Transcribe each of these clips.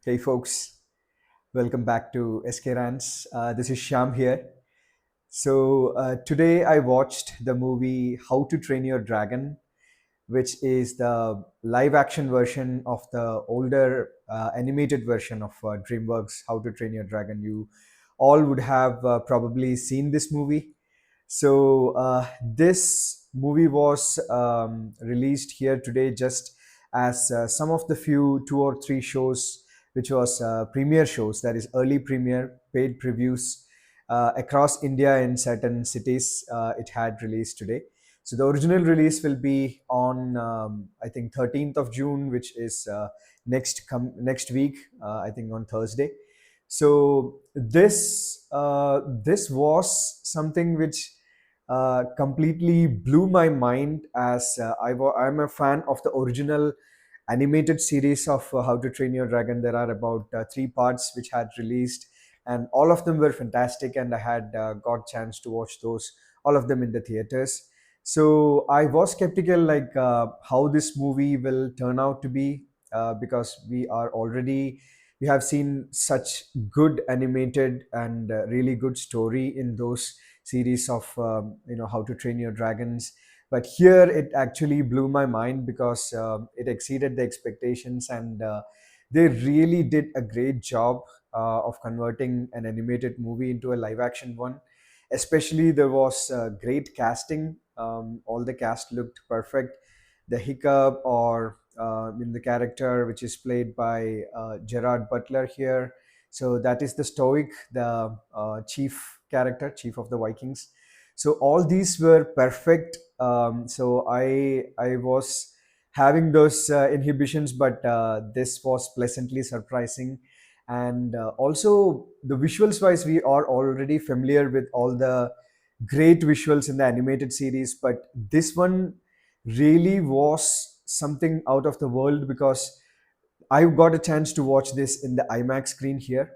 Hey folks, welcome back to SK Rants. This is Sham here. Today I watched the movie How to Train Your Dragon, which is the live action version of the older animated version of DreamWorks How to Train Your Dragon. You all would have probably seen this movie. This movie was released here today just as some of the few two or three shows, which was premiere shows, that is early premiere, paid previews across India in certain cities. It had released today. So the original release will be on I think 13th of June, which is next week. I think on Thursday. This was something which completely blew my mind as I'm a fan of the original animated series of How to Train Your Dragon. There are about three parts which had released, and all of them were fantastic. And I had got chance to watch those, all of them in the theaters. So I was skeptical, like how this movie will turn out to be, because we have seen such good animated and really good story in those series of How to Train Your Dragons. But here it actually blew my mind because it exceeded the expectations, and they really did a great job of converting an animated movie into a live action one. Especially there was great casting. All the cast looked perfect. The Hiccup, or in the character which is played by Gerard Butler here, so that is the Stoic, the chief character, chief of the Vikings. So all these were perfect. So I was having those inhibitions, but this was pleasantly surprising. And also the visuals wise, we are already familiar with all the great visuals in the animated series, but this one really was something out of the world because I got a chance to watch this in the IMAX screen here.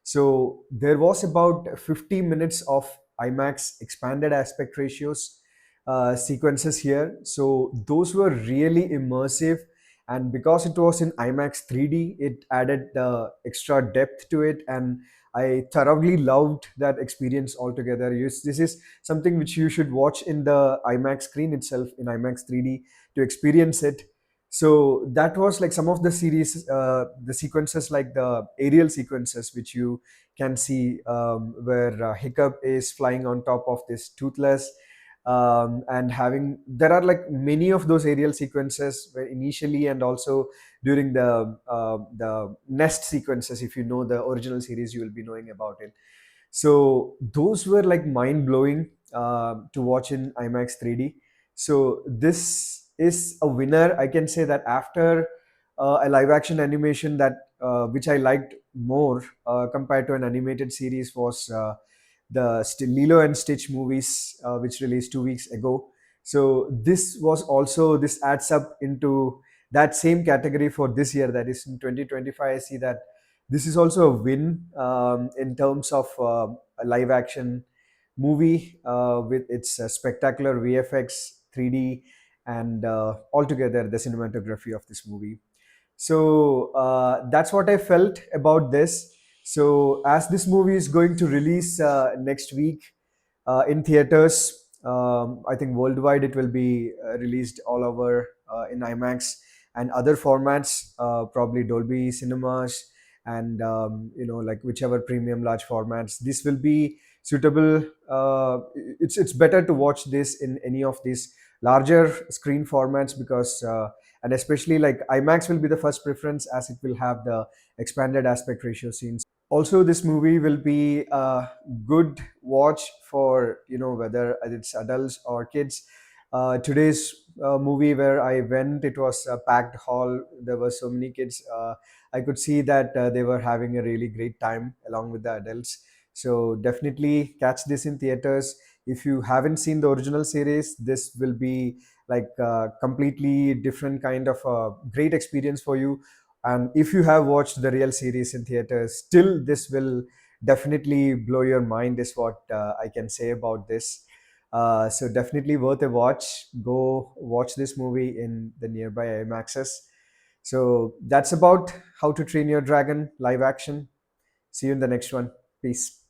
So there was about 50 minutes of IMAX expanded aspect ratios sequences here. So those were really immersive. And because it was in IMAX 3D, it added the extra depth to it. And I thoroughly loved that experience altogether. This is something which you should watch in the IMAX screen itself, in IMAX 3D, to experience it. So that was like some of the series, the sequences, like the aerial sequences which you can see, where Hiccup is flying on top of this Toothless, and having there are like many of those aerial sequences where initially, and also during the nest sequences. If you know the original series, you will be knowing about it. So those were like mind blowing to watch in IMAX 3D. So this is a winner. I can say that after a live action animation that which I liked more compared to an animated series was Lilo and Stitch movies, which released 2 weeks ago. So this adds up into that same category for this year, that is in 2025. I see that this is also a win in terms of a live action movie with its spectacular VFX, 3D, and altogether the cinematography of this movie. So that's what I felt about this. So as this movie is going to release next week in theaters, I think worldwide it will be released all over in IMAX and other formats, probably Dolby Cinemas, and like whichever premium large formats. This will be suitable. It's better to watch this in any of these larger screen formats because. And especially like IMAX will be the first preference as it will have the expanded aspect ratio scenes. Also, this movie will be a good watch for whether it's adults or kids. Today's movie where I went, it was a packed hall. There were so many kids. I could see that they were having a really great time along with the adults. So definitely catch this in theaters. If you haven't seen the original series, this will be like a completely different kind of a great experience for you. And if you have watched the real series in theaters, still this will definitely blow your mind, is what I can say about this. So definitely worth a watch. Go watch this movie in the nearby IMAXs. So that's about How to Train Your Dragon live action. See you in the next one. Peace.